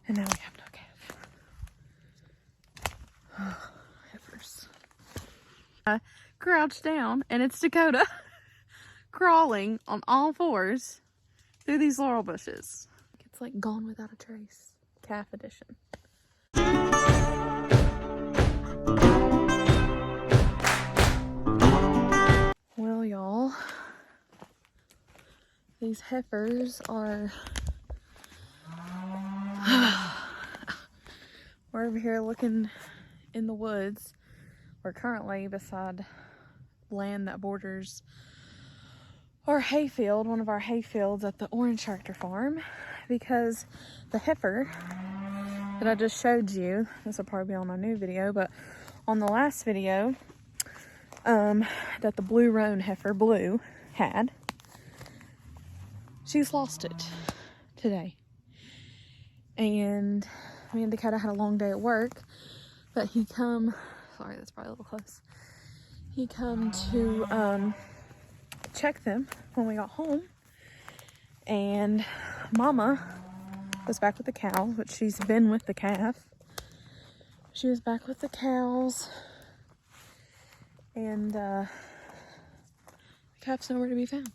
And now we have no calf. Heifers. I crouched down and it's Dakota crawling on all fours through these laurel bushes. It's like gone without a trace. Calf edition. Well, y'all, these heifers are we're over here looking in the woods. We're currently beside land that borders our hayfield, one of our hayfields at the Orange Tractor Farm, because the heifer that I just showed you, this will probably be on my new video, but on the last video that the blue roan heifer, Blue, had, she's lost it today. And me and Dakota had a long day at work, but he come, sorry, that's probably a little close. He come to check them when we got home, and Mama was back with the cows, which she's been with the calf. She was back with the cows, and the calf's nowhere to be found.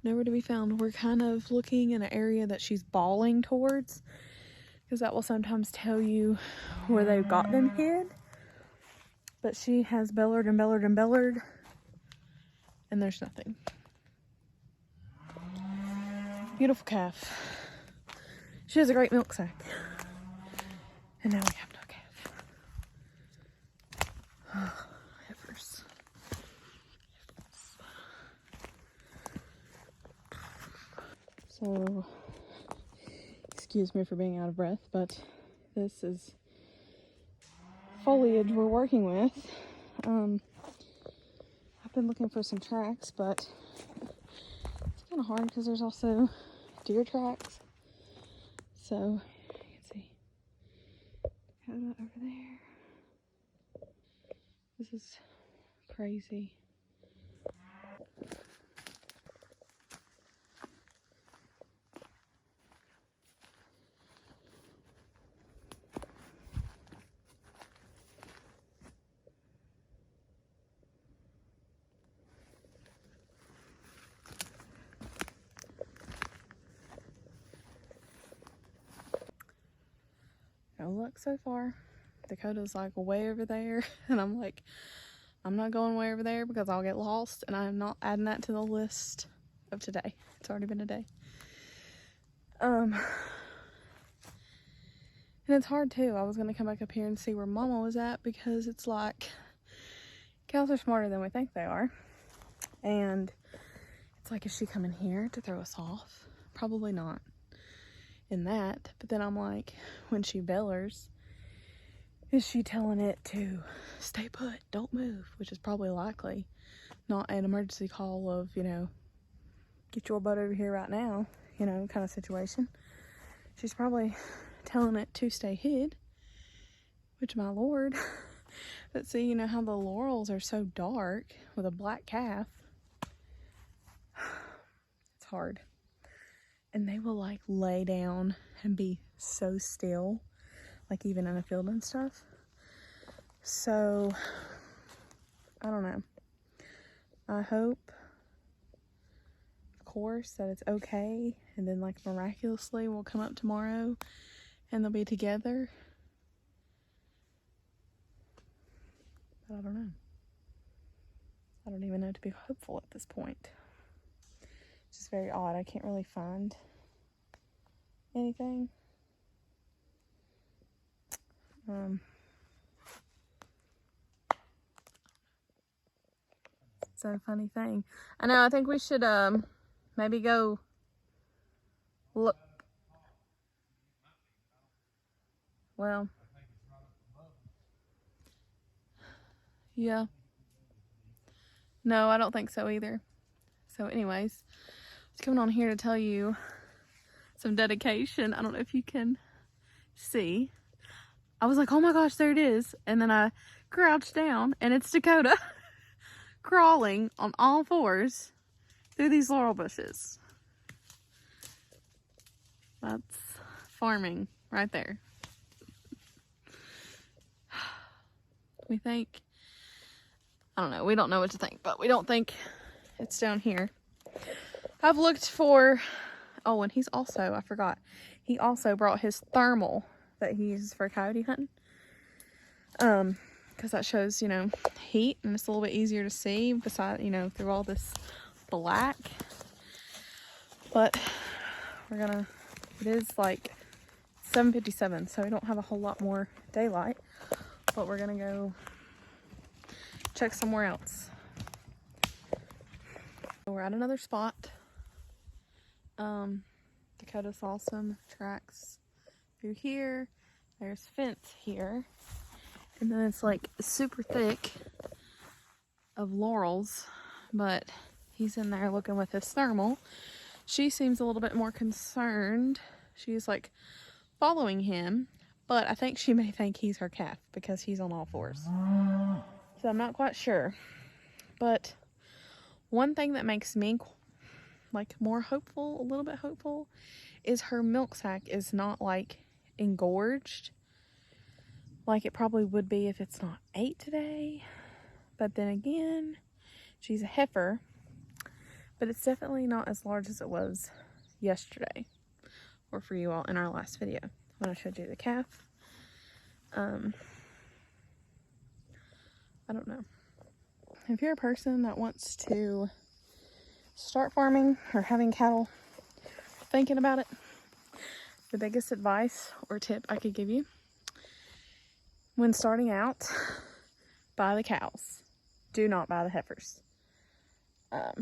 Nowhere to be found. We're kind of looking in an area that she's bawling towards, because that will sometimes tell you where they got them hid. But she has bellered and bellered and bellered, and there's nothing. Beautiful calf. She has a great milk sack. And now we have no calf. Heifers. So, excuse me for being out of breath, but this is foliage we're working with. I've been looking for some tracks, but it's kind of hard because there's also deer tracks. So you can see Dakota over there. This is crazy. No luck so far. Dakota's like way over there, and I'm like, I'm not going way over there because I'll get lost, and I'm not adding that to the list of today. It's already been a day. And it's hard too. I was gonna come back up here and see where Mama was at, because it's like, cows are smarter than we think they are. And it's like, is she coming here to throw us off? Probably not in that. But then I'm like, when she bellers, is she telling it to stay put, don't move? Which is probably likely not an emergency call of, you know, get your butt over here right now, you know, kind of situation. She's probably telling it to stay hid, which, my lord. But see, you know how the laurels are so dark with a black calf? It's hard. And they will like lay down and be so still, like even in a field and stuff. So, I don't know. I hope, of course, that it's okay, and then like miraculously we'll come up tomorrow and they'll be together. But I don't know. I don't even know to be hopeful at this point. It's just very odd. I can't really find anything. It's a funny thing. I know, I think we should maybe go look. Well, yeah. No, I don't think so either. So anyways, I was coming on here to tell you some dedication. I don't know if you can see. I was like, oh my gosh, there it is. And then I crouched down and it's Dakota crawling on all fours through these laurel bushes. That's farming right there. We think, I don't know, we don't know what to think, but we don't think it's down here. I've looked for, oh, and he's also, I forgot, he also brought his thermal that he uses for coyote hunting. Because that shows, you know, heat, and it's a little bit easier to see beside, you know, through all this black. But we're gonna, it is like 7:57, so we don't have a whole lot more daylight, but we're gonna go check somewhere else. So we're at another spot. Dakota saw some tracks through here. There's fence here. And then it's like super thick of laurels, but he's in there looking with his thermal. She seems a little bit more concerned. She's like following him, but I think she may think he's her calf because he's on all fours. So I'm not quite sure. But one thing that makes me like more hopeful, a little bit hopeful, is her milk sac is not like engorged like it probably would be if it's not 8 today. But then again, she's a heifer, but it's definitely not as large as it was yesterday, or for you all in our last video when I showed you the calf. I don't know. If you're a person that wants to start farming or having cattle, thinking about it, the biggest advice or tip I could give you when starting out, buy the cows. Do not buy the heifers. A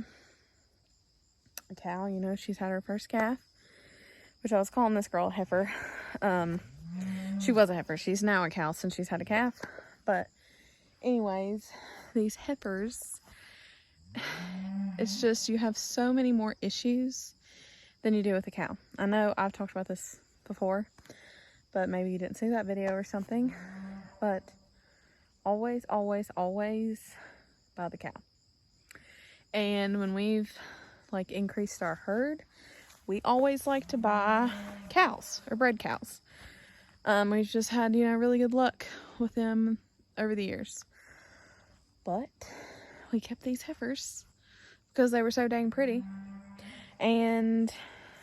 cow, you know, she's had her first calf, which I was calling this girl a heifer. She was a heifer. She's now a cow since she's had a calf. But anyways, these heifers, it's just, you have so many more issues than you do with a cow. I know I've talked about this before, but maybe you didn't see that video or something. But always, always, always buy the cow. And when we've like increased our herd, we always like to buy cows or bred cows. We've just had, you know, really good luck with them over the years. But we kept these heifers because they were so dang pretty. And,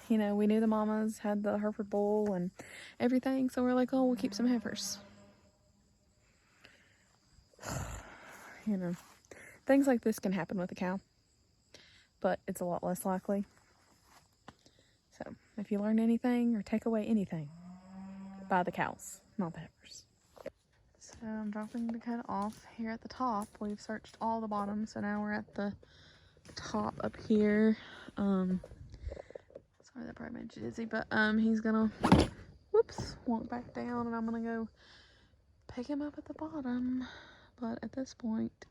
you know, we knew the mamas had the Hereford bull and everything. So we're like, oh, we'll keep some heifers. You know, things like this can happen with a cow, but it's a lot less likely. So if you learn anything or take away anything, buy the cows, not the heifers. So I'm dropping the cut off here at the top. We've searched all the bottoms, so now we're at the top up here. Sorry, that probably made you dizzy, but he's gonna walk back down, and I'm gonna go pick him up at the bottom. But at this point,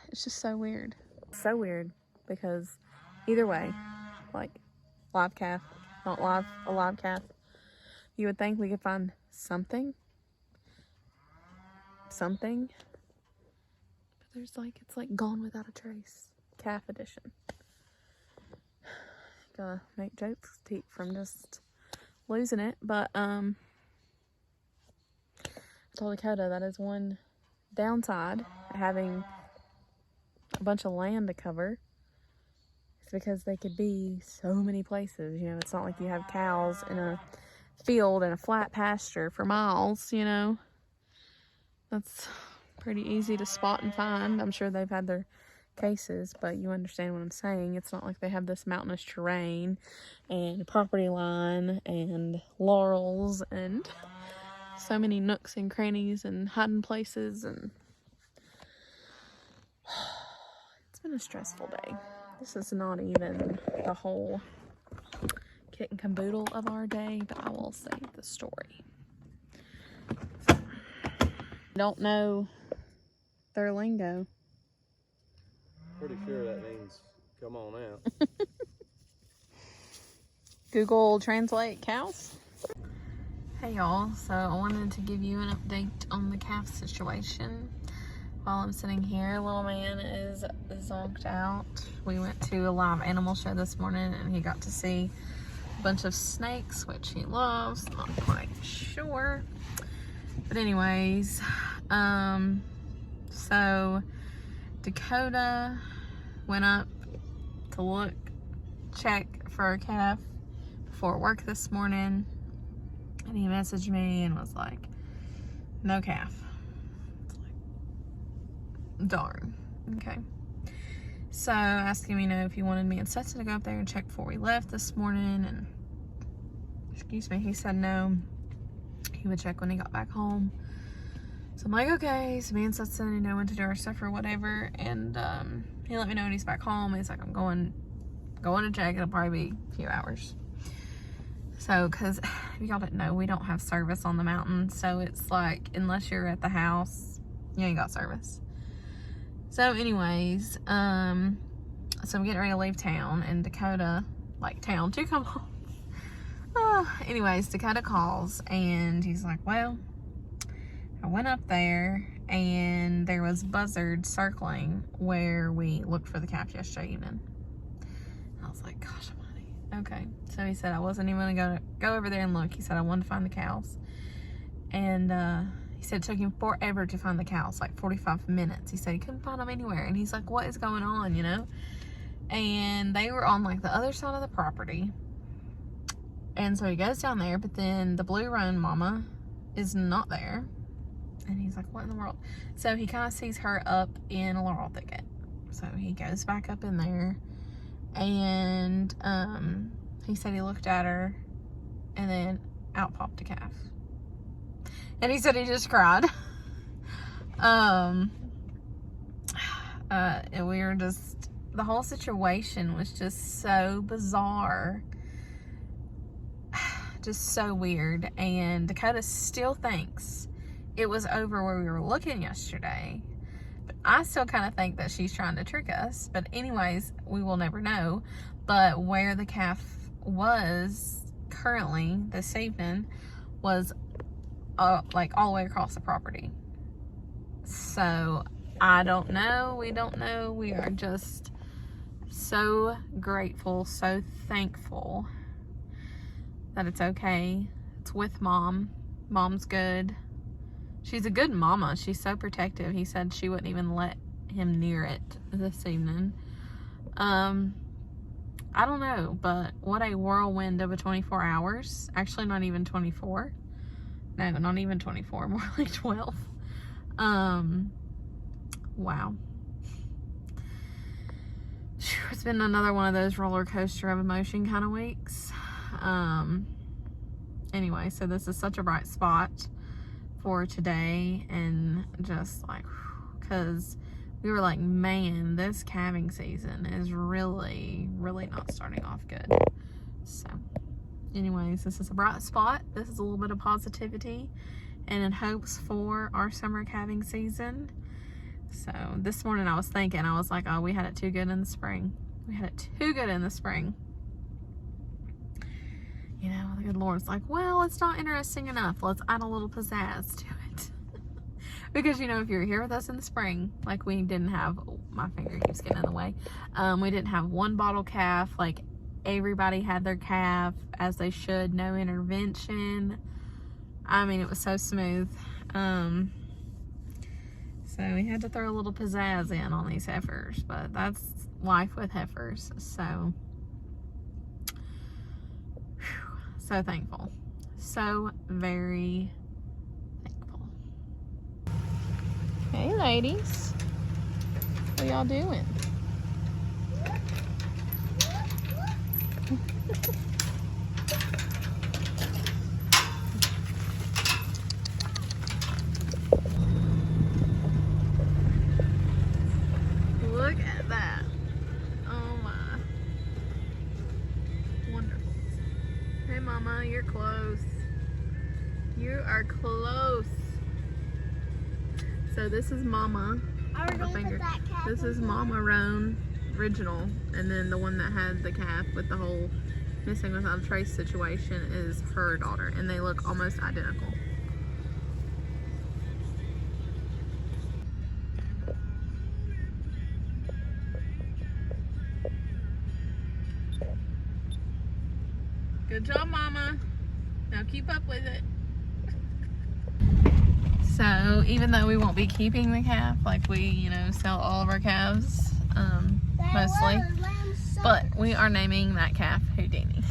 it's just so weird. So weird, because either way, like live calf, not live, a live calf, you would think we could find something. But there's like, it's like gone without a trace. Calf edition. Gotta make jokes to keep from just losing it. But I told Dakota that is one downside having a bunch of land to cover. It's because they could be so many places. You know, it's not like you have cows in a field and a flat pasture for miles, you know. That's pretty easy to spot and find. I'm sure they've had their cases, but you understand what I'm saying. It's not like they have this mountainous terrain and property line and laurels and so many nooks and crannies and hiding places, and it's been a stressful day. This is not even the whole kit and caboodle of our day, but I will save the story. So, don't know their lingo. Pretty sure that means come on out. Google Translate cows. Hey y'all, so I wanted to give you an update on the calf situation. While I'm sitting here, little man is zonked out. We went to a live animal show this morning and he got to see bunch of snakes, which he loves. Not quite sure. But anyways, so Dakota went up to check for a calf before work this morning, and he messaged me and was like, no calf. Darn. Okay. So asking me, if he wanted me and Stetson to go up there and check before we left this morning, and excuse me, he said no. He would check when he got back home. So I'm like, okay. So me and Stetson, went to do our stuff or whatever, and he let me know when he's back home. He's like, I'm going to check. It'll probably be a few hours. So, because if y'all didn't know, we don't have service on the mountain, so it's like, unless you're at the house, you ain't got service. So anyways, so I'm getting ready to leave town, and Dakota, town to come home. Anyways, Dakota calls, and he's like, well, I went up there, and there was buzzards circling where we looked for the calf yesterday evening. I was like, gosh almighty. Okay. So he said I wasn't even gonna go over there and look. He said I wanted to find the cows. And he said it took him forever to find the cows, 45 minutes. He said he couldn't find them anywhere. And he's like, what is going on, And they were on the other side of the property. And so he goes down there, but then the blue roan mama is not there. And he's like, what in the world? So he kind of sees her up in a laurel thicket. So he goes back up in there, and he said he looked at her, and then out popped a calf. And he said he just cried. We were just, the whole situation was just so bizarre. Just so weird. And Dakota still thinks it was over where we were looking yesterday. But I still kind of think that she's trying to trick us. But anyways, we will never know. But where the calf was currently this evening was all the way across the property. So I don't know. We don't know. We are just so grateful, so thankful that it's okay. It's with Mom. Mom's good. She's a good mama. She's so protective. He said she wouldn't even let him near it this evening. I don't know, but what a whirlwind of a 24 hours. Actually, not even 24. No, not even 24. More like 12. Wow. It's been another one of those roller coaster of emotion kind of weeks. Anyway, so this is such a bright spot for today, and just because we were like, man, this calving season is really not starting off good. So anyways, this is a bright spot. This is a little bit of positivity and in hopes for our summer calving season. So this morning I was thinking, I was like, oh, we had it too good in the spring. We had it too good in the spring. The good Lord's like, well, it's not interesting enough. Let's add a little pizzazz to it. Because, if you're here with us in the spring, we didn't have, my finger keeps getting in the way. We didn't have one bottle calf. Everybody had their calf as they should. No intervention. I mean, it was so smooth. So we had to throw a little pizzazz in on these heifers. But that's life with heifers. So thankful. So very thankful. Hey ladies, what y'all doing? Look at that. Oh my. Wonderful. Hey mama, you're close. You are close. So this is mama. This is Mama Roan original, and then the one that had the calf with the whole missing without a trace situation is her daughter, and they look almost identical. Good Good job, Mama. Now keep up with it. So even though we won't be keeping the calf, like we, you know, sell all of our calves, mostly, but we are naming that calf Houdini.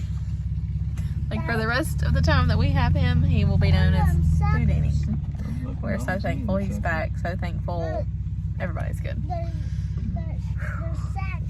Like for the rest of the time that we have him, he will be known as Houdini. We're so thankful he's back, so thankful everybody's good. The sack